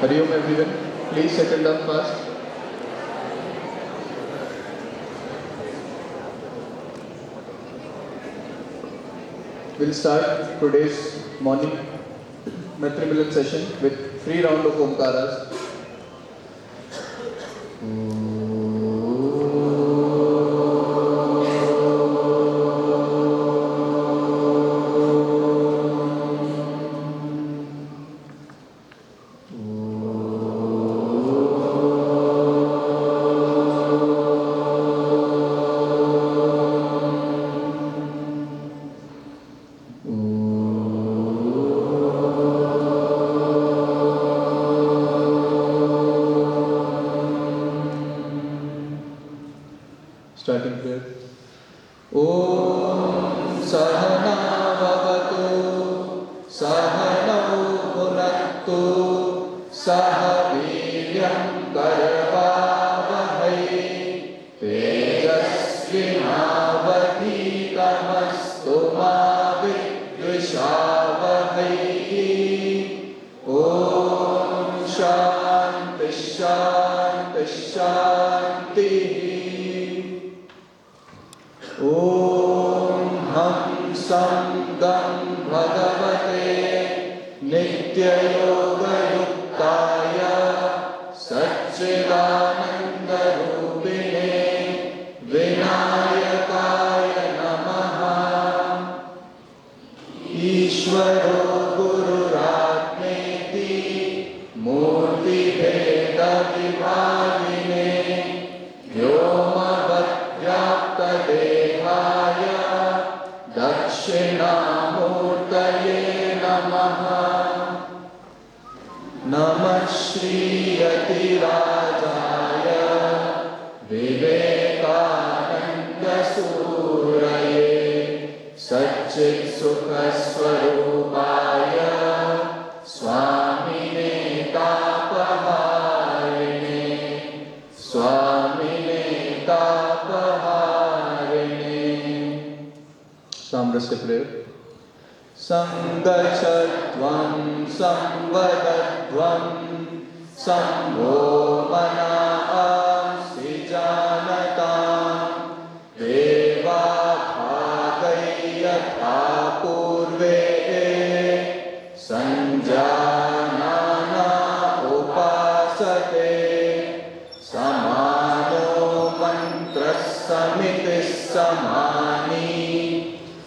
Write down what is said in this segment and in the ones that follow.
Hari Om everyone, please settle down fast. We'll start today's morning Mitrimilan session with 3 rounds of Omkaras. Starting prayer. Om Sahana Bhavatu Sahanau Bhunaktu Sahaviryam Karavavahai Tejasvinavadhitamastu ma vidvishavahai. Om Shanti Shanti Shanti. Om Ham Sangam Bhagavate Nitya Yoga Yuktaya Satchidananda Rupine Vinayakaya Namaha. Ishvaro Gururatmeti Murti Bheda Vibhavine Vyomavadyapta Dehaya Dakshinamurtaye Namaha. Namah Shri Yatirajaya Vivekananda Suraye Satchit Sukha Swarupaya Swamine Tapaharine Swamine Tapaharine. Samrasya prayer. Sangachatvam samvadadvam sambho manasi janatam deva bhagayatha purve sanjanana upasate samano mantra samitis samani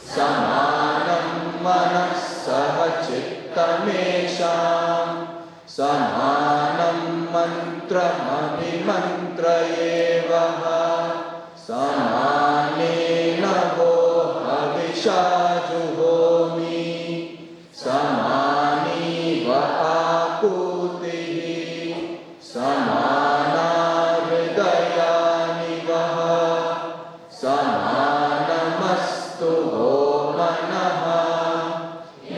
samanam manas sahachittamesham samanam mantram abhimantrayevaha samanena havisha juhomi samani vahakutihi samana hridayani vaha samanamastu manaha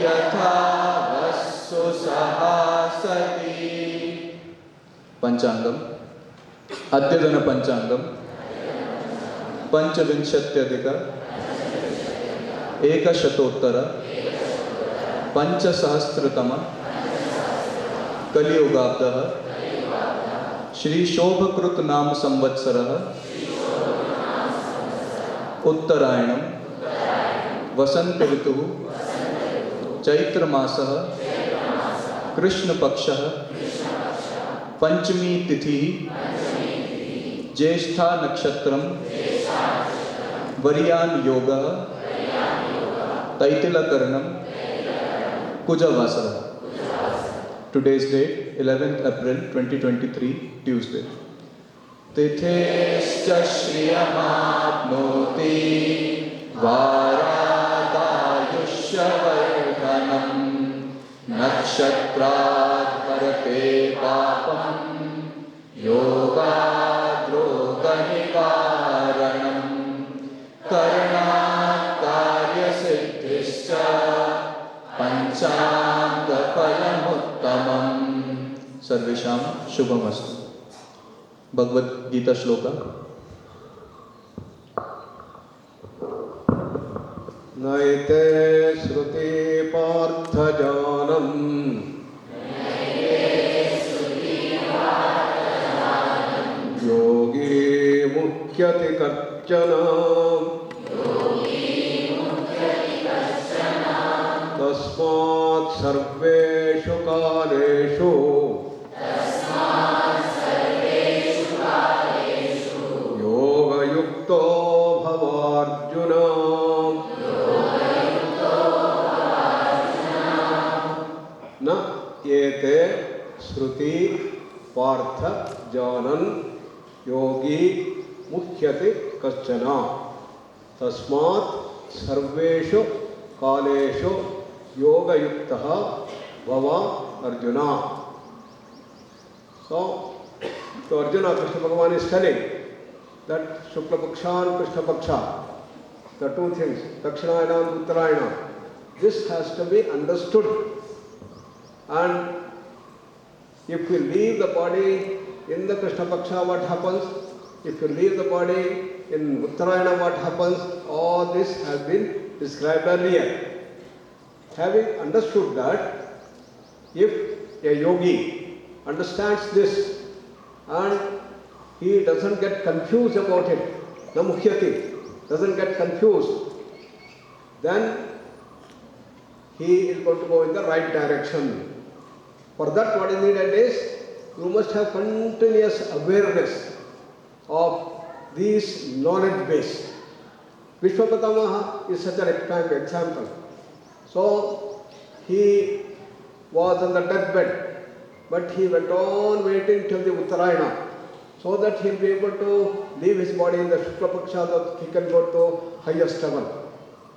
yatha vassu sahasati. Panchangam. Adyadana Panchangam. Panchavinshatyadhika Ekashatotara Panchasahasratama Kaliyugabdaha Shri Shobhakrut Nam Samvatsaraha Uttarayanam Vasanta Rituhu Chaitra Masaha Krishna Pakshaha Panchami Tithi Jyeshtha Nakshatram Varyan Yoga Taitila Karanam Kujavasara. Today's date 11th April 2023 Tuesday. Tithescha Shriyamapnoti Varadayushya Vardhanam Nakshatra Bharate Papam Yoga Droga Nivaranam Karna Karya Siddhischa Panchanga Phalamuttamam. Sarvesham Shubhamastu. Bhagavad Gita Shloka. नैते श्रुति पार्थजानम् मुख्यति कश्चन तस्मात् सर्वेषु कालेषु योगयुक्तो भवार्जुन। न एते श्रुति पार्थ जानन् योगी मुह्यति कश्चन तस्मात् सर्वेषु कालेषु योगयुक्तः भव Arjun. So Arjuna, Krishna Bhagavan is telling that Shukla Paksha and Krishna Paksha, the two things, Dakshinayana and Uttarayana, this has to be understood. And if we leave the body in the Krishna Paksha, what happens? If you leave the body in Uttarayana, what happens? All this has been described earlier. Having understood that, if a yogi understands this and he doesn't get confused about it, namukhyati, doesn't get confused, then he is going to go in the right direction. For that, what is needed is, you must have continuous awareness of these knowledge base. Vishwapatamaha is such an example. So, he was on the deathbed, but he went on waiting till the Uttarayana, so that he will be able to leave his body in the Shukla Paksha, that he can go to highest level.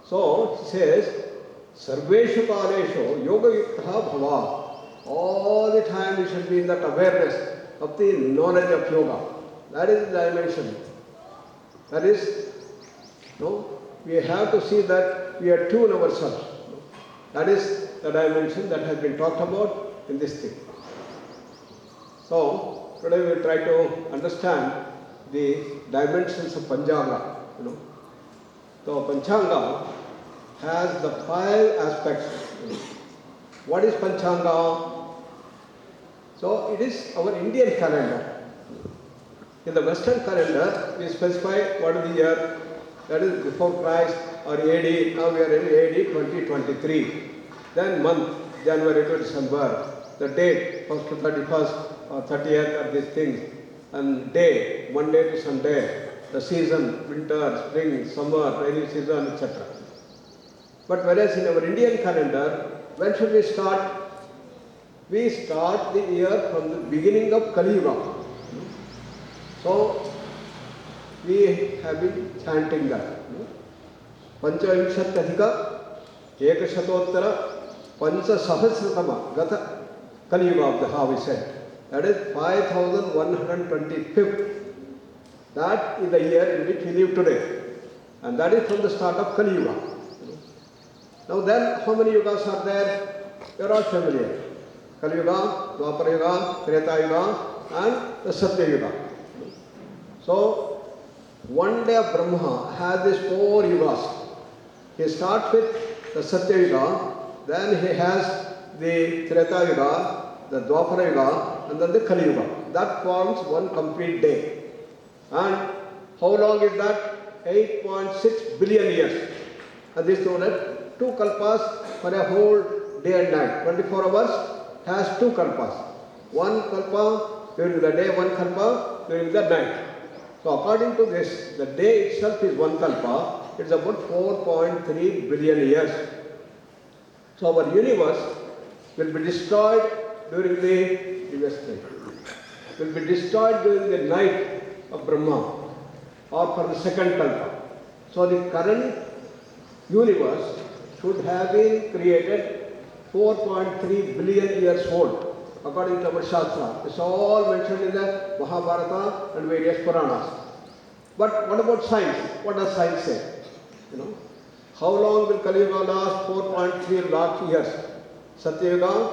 So, he says, Sarveshu Kaleshu Yoga Yuktha Bhava. All the time we should be in that awareness of the knowledge of yoga. That is the dimension. That is, we have to see that we attune ourselves. That is the dimension that has been talked about in this thing. So, today we will try to understand the dimensions of Panchanga. So, Panchanga has the 5 aspects. What is Panchanga? So, it is our Indian calendar. In the Western calendar, we specify what is the year, that is before Christ or AD. Now we are in AD 2023. Then month, January to December. The date, 1st to 31st or 30th are these things. And day, Monday to Sunday. The season, winter, spring, summer, rainy season, etc. But whereas in our Indian calendar, when should we start? We start the year from the beginning of Kali Yuga. So, we have been chanting that. Panchavinshatyadhika Ekashatottara Panchasahasratama Gata Kali Yuga of the how we said. That is 5125th. That is the year in which we live today. And that is from the start of Kali Yuga. Now then, how many yugas are there? You are all familiar. Kali Yuga, Dwapara Yuga, Treta Yuga, and the Satya Yuga. So, one day of Brahma has these 4 yugas. He starts with the Satya Yuga, then he has the Treta Yuga, the Dwapara Yuga, and then the Kali Yuga. That forms one complete day. And how long is that? 8.6 billion years. And this is known as 2 kalpas for a whole day and night. 24 hours has 2 kalpas. 1 kalpa during the day, 1 kalpa during the night. So according to this, the day itself is 1 kalpa. It's about 4.3 billion years. So our universe will be destroyed during the previous night. Will be destroyed during the night of Brahma or for the second kalpa. So the current universe should have been created 4.3 billion years old, according to our Shastra. It's all mentioned in the Mahabharata and various Puranas. But what about science? What does science say? How long will Kali Yuga last? 4.3 lakh years. Satya Yuga,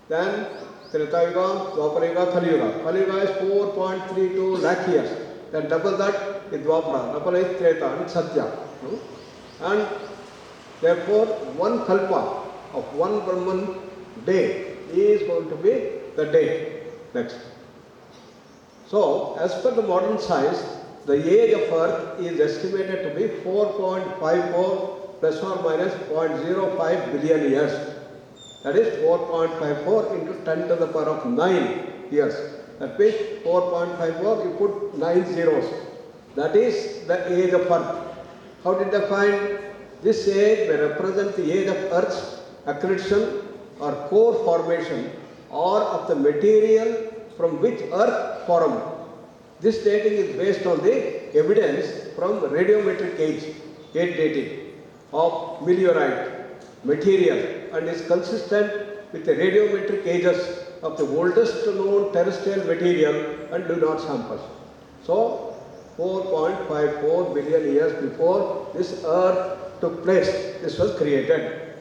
then Treta Yuga, Dwapara Yuga, Kali Yuga. Kali Yuga is 4.32 lakh years. Then double that is Dwapara, double is Treta and Satya. And therefore, 1 kalpa of 1 Brahman day is going to be the day. Next. So, as per the modern science, the age of Earth is estimated to be 4.54 plus or minus 0.05 billion years. That is 4.54 into 10 to the power of 9 years. That means 4.54, you put 9 zeros. That is the age of Earth. How did they find? This age may represent the age of Earth's accretion or core formation or of the material from which Earth formed. This dating is based on the evidence from radiometric age dating of meteorite material and is consistent with the radiometric ages of the oldest known terrestrial material and lunar samples. So 4.54 billion years before this Earth took place, this was created.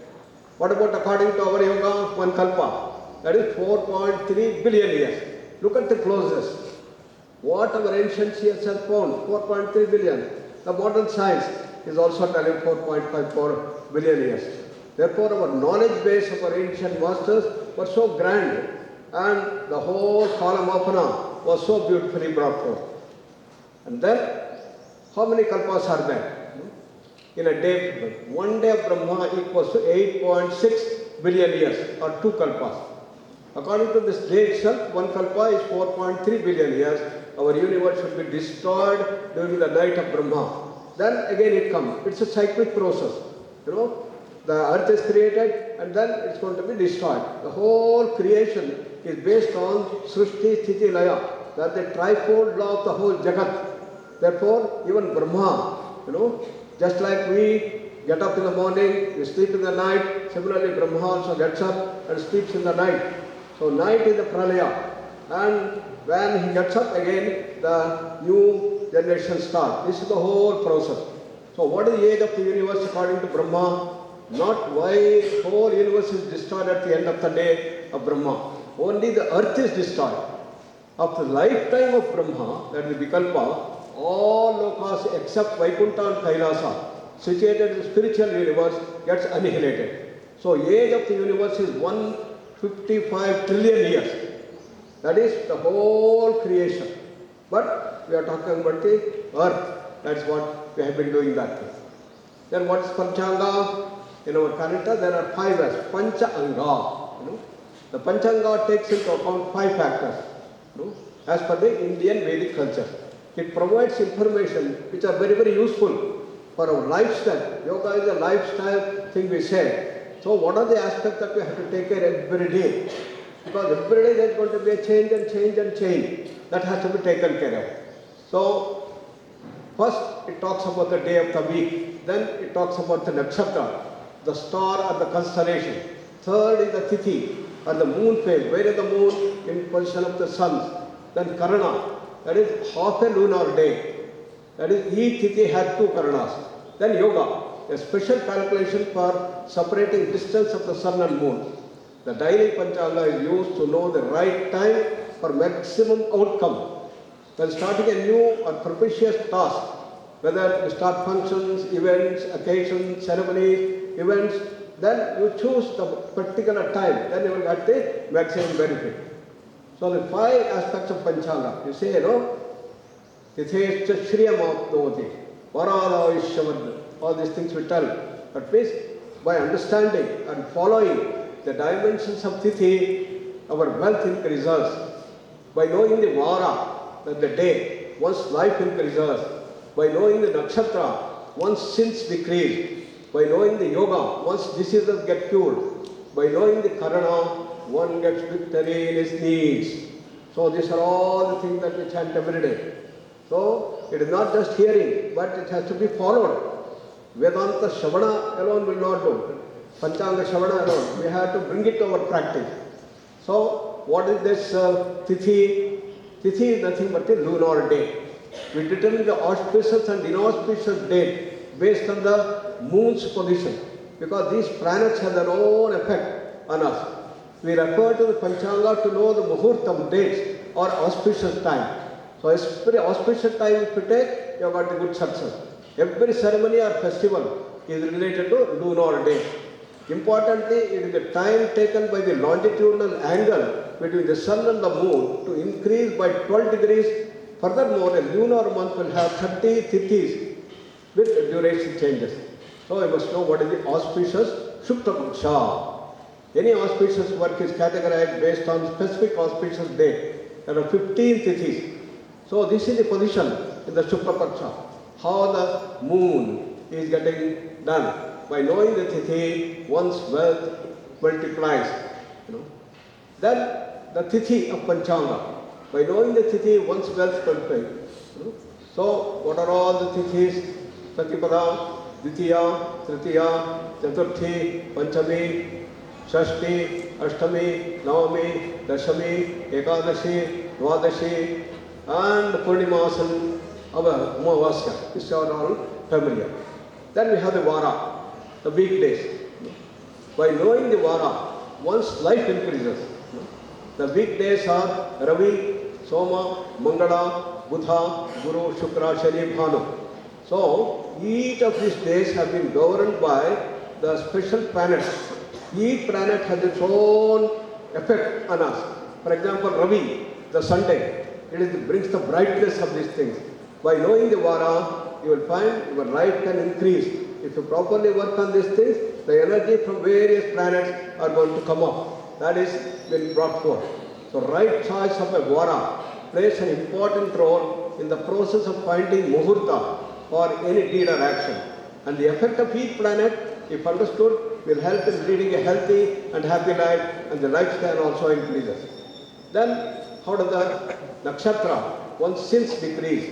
What about according to our yoga, one kalpa? That is 4.3 billion years. Look at the closest. What our ancient seers have found, 4.3 billion. The modern science is also telling 4.54 billion years. Therefore, our knowledge base of our ancient masters was so grand and the whole Kalamapana was so beautifully brought forth. And then, how many kalpas are there? In a day, one day of Brahma equals to 8.6 billion years or 2 kalpas. According to this day itself, one kalpa is 4.3 billion years. Our universe should be destroyed during the night of Brahma. Then again it comes. It's a cyclic process. The earth is created and then it's going to be destroyed. The whole creation is based on Srishti, Sthiti, Laya. That the trifold law of the whole Jagat. Therefore, even Brahma, just like we get up in the morning, we sleep in the night, similarly Brahma also gets up and sleeps in the night. So night is the pralaya, and when he gets up again, the new generation starts. This is the whole process. So what is the age of the universe according to Brahma? Not why the whole universe is destroyed at the end of the day of Brahma. Only the earth is destroyed. After the lifetime of Brahma, that is Vikalpa, all lokas except Vaikuntha and Kailasa, situated in the spiritual universe, gets annihilated. So age of the universe is 155 trillion years. That is the whole creation. But we are talking about the earth. That's what we have been doing that thing. Then what is Panchanga? In our calendar there are 5 as Pancha Anga. The Panchanga takes into account 5 factors. As per the Indian Vedic culture. It provides information which are very, very useful for our lifestyle. Yoga is a lifestyle thing we say. So what are the aspects that we have to take care every day? Because every day there is going to be a change and change and change. That has to be taken care of. So first it talks about the day of the week. Then it talks about the nakshatra, the star or the constellation. Third is the tithi or the moon phase. Where is the moon? In position of the sun. Then karana. That is half a lunar day. That is, each tithi has 2 karanas. Then yoga, a special calculation for separating distance of the sun and moon. The daily Panchanga is used to know the right time for maximum outcome. When starting a new or propitious task, whether you start functions, events, occasions, ceremonies, events, then you choose the particular time, then you will get the maximum benefit. So the 5 aspects of Panchanga, you say, Tithescha Shriyamapnoti, Varadavishyavad, all these things we tell. But please, by understanding and following the dimensions of Tithi, our wealth increases. By knowing the Vara, that the day, one's life increases. By knowing the Nakshatra, one's sins decrease. By knowing the Yoga, one's diseases get cured. By knowing the Karana, one gets victory in his needs. So these are all the things that we chant every day. So it is not just hearing, but it has to be followed. Vedanta Shavana alone will not do. Panchanga Shavana alone. We have to bring it to our practice. So what is this Tithi? Tithi is nothing but a lunar day. We determine the auspicious and inauspicious date based on the moon's position. Because these planets have their own effect on us. We refer to the Panchanga to know the Muhurtam dates or auspicious time. So every auspicious time if you take, you have got a good success. Every ceremony or festival is related to lunar day. Importantly, it is the time taken by the longitudinal angle between the sun and the moon to increase by 12 degrees Furthermore, a lunar month will have 30 tithis with duration changes. So you must know what is the auspicious Shukla Paksha. Any auspicious work is categorized based on specific auspicious date. There are 15 tithis. So this is the position in the Shukla Paksha. How the moon is getting done. By knowing the tithi, one's wealth multiplies. Then the tithi of Panchanga. By knowing the tithi, one's wealth multiplies. So what are all the tithis? Pratipada, Ditiya, Tritiya, Chaturthi, Panchami, Shashti, Ashtami, Navami, Dashami, Ekadashi, Dwadashi, and Purnimasan, our Amavasya. These are all familiar. Then we have the Vara, the weekdays. By knowing the Vara, one's life increases. The weekdays are Ravi, Soma, Mangala, Buddha, Guru, Shukra, Shani, Bhanu. So, each of these days have been governed by the special planets. Each planet has its own effect on us. For example, Ravi, the Sunday, it brings the brightness of these things. By knowing the Vara, you will find your life can increase. If you properly work on these things, the energy from various planets are going to come up. That is been brought forth. So, right choice of a Vara plays an important role in the process of finding Muhurta for any deed or action. And the effect of each planet, if understood, will help in leading a healthy and happy life, and the lifespan also increases. Then, how does the nakshatra, one's sins decrease?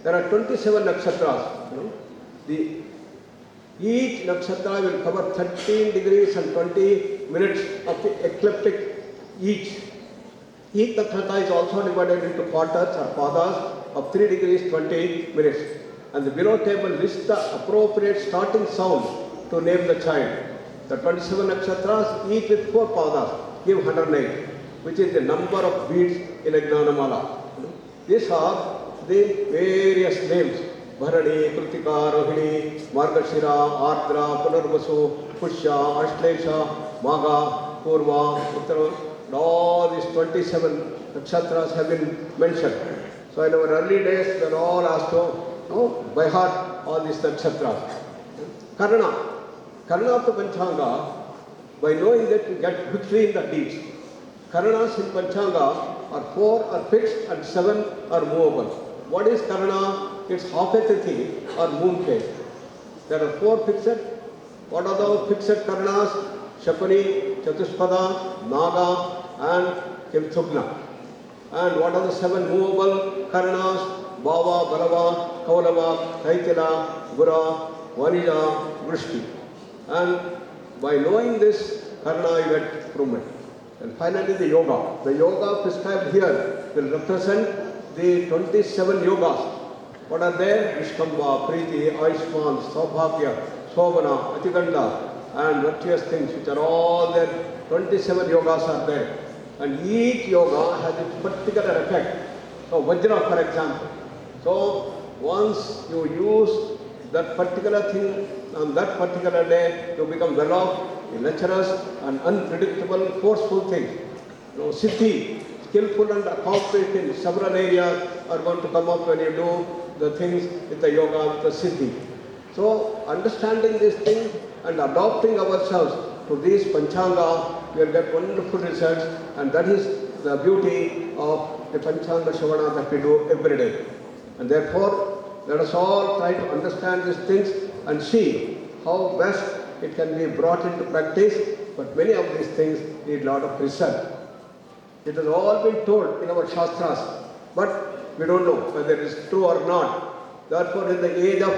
There are 27 nakshatras. Each nakshatra will cover 13 degrees and 20 minutes of the ecliptic each. Each nakshatra is also divided into quarters or padas of 3 degrees 20 minutes. And the below table lists the appropriate starting sound to name the child. The 27 nakshatras, each with 4 padas, give 108, which is the number of beads in a Gnanamala. These are the various names. Bharani, Kritika, Rohini, Margashira, Ardra, Punarvasu, Pushya, Ashlesha, Maga, Purva, Uttara. All these 27 nakshatras have been mentioned. So in our early days, we were all asked to know by heart all these nakshatras. Karna. Karna of the Panchanga, by knowing that you get victory in the deeds. Karanas in Panchanga are 4 are fixed and 7 are movable. What is Karana? It's half a tithi or moon phase. There are 4 fixed. What are the fixed Karanas? Shapani, Chatuspada, Naga, and Kimthugna. And what are the 7 movable Karanas? Bhava, Balava, Kaulava, Taitila, Gura, Vanija, Vrishti. And by knowing this, Karna you get improvement. And finally the yoga. The yoga prescribed here will represent the 27 yogas. What are there? Vishkamba, Preeti, Aishman, Saubhagya, Sobana, Atiganda, and virtuous things which are all there. 27 yogas are there. And each yoga has its particular effect. So Vajra, for example. So once you use that particular thing on that particular day, you become well off, lecherous and unpredictable, forceful things. Siddhi, skillful and accomplished in several areas are going to come up when you do the things with the yoga, with the siddhi. So understanding these things and adopting ourselves to these Panchanga, we will get wonderful results, and that is the beauty of the Panchanga Shavana that we do every day. And therefore, let us all try to understand these things and see how best it can be brought into practice, but many of these things need a lot of research. It has all been told in our Shastras, but we don't know whether it is true or not. Therefore, in the age of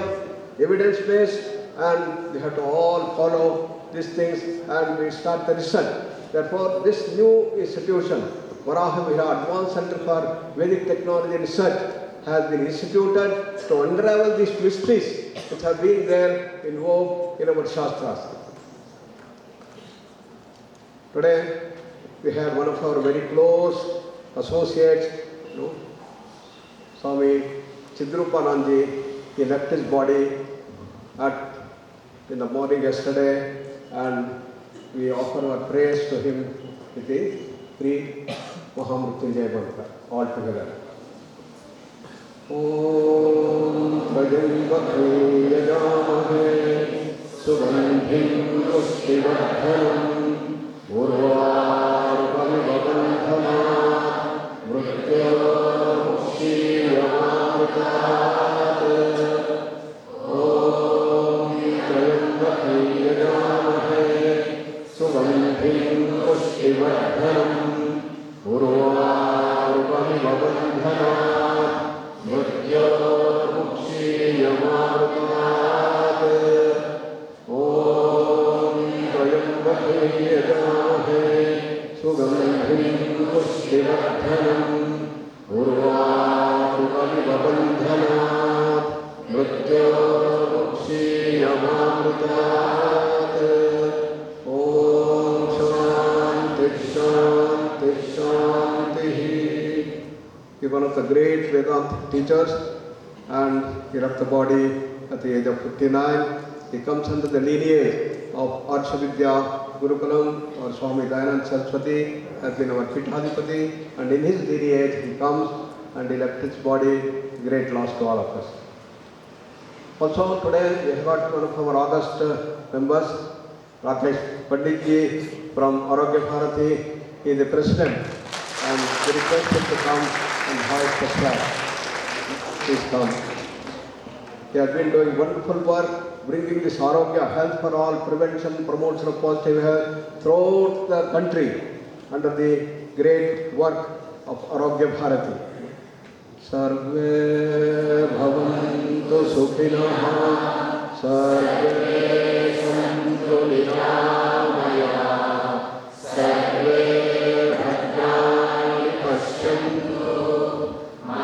evidence-based, and we have to all follow these things and we start the research. Therefore, this new institution, Varaha Vihara Advanced Center for Vedic Technology Research, has been instituted to unravel these mysteries which have been there in vogue in our Shastras. Today, we had one of our very close associates, Swami Chidrupananji. He left his body in the morning yesterday, and we offer our praise to him with the 3 Mahamrutyunjaya Mantra all together. ॐ त्र्यम्बके यजामहे सुगन्धिं पुष्टिवर्धनम् उर्वारुकमिव बन्धनात् मृत्योर्मुक्षीयमामृतात् ॐ त्र्यम्बके यजामहे सुगन्धिं पुष्टिवर्धनम् उर्वारुकमिव बन्धनात् मृत्योर्मुक्षीयमामृतात् ॐ त्र्यम्बके यजामहे सुगन्धिं पुष्टिवर्धनम् उर्वारुकमिव बन्धनात् मृत्योर्मुक्षीयमामृतात् ॐ शान्ति शान्ति शान्तिः. One of the great Vedanta teachers, and he left the body at the age of 59. He comes under the lineage of Arshavidya Gurukulam, or Swami Dayanand Saraswati has been our Pithadipati, and in his lineage he comes and he left his body, great loss to all of us. Also today we have got one of our august members, Rakesh Panditji from Arogya Bharati. He is the president and we request him to come and hoist the flag. Please come. He has been doing wonderful work, bringing this Arogya, health for all, prevention, promotion of positive health throughout the country under the great work of Arogya Bharati. Sarve bhavantu sukhinah, sarve santu niramayah, sarve bhadrani pashyantu, ma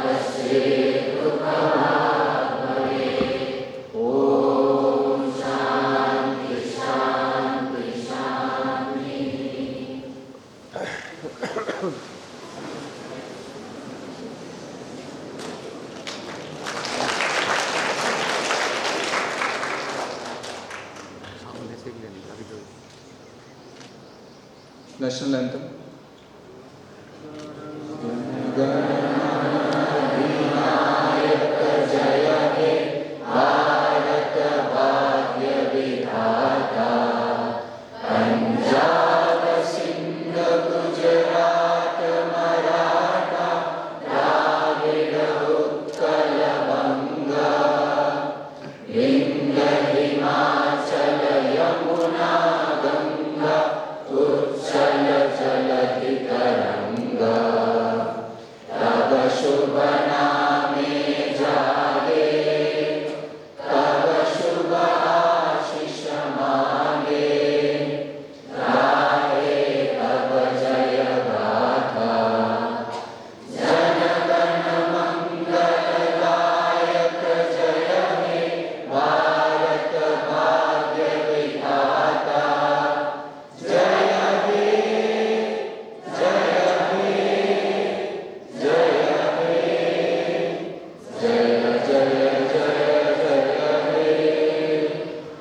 kashyit dukkhah bhavet. Om Shanti Shanti Shanti. National anthem.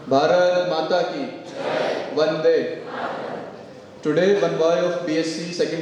Bharat Mata ki Vande. Today, one boy of BSc second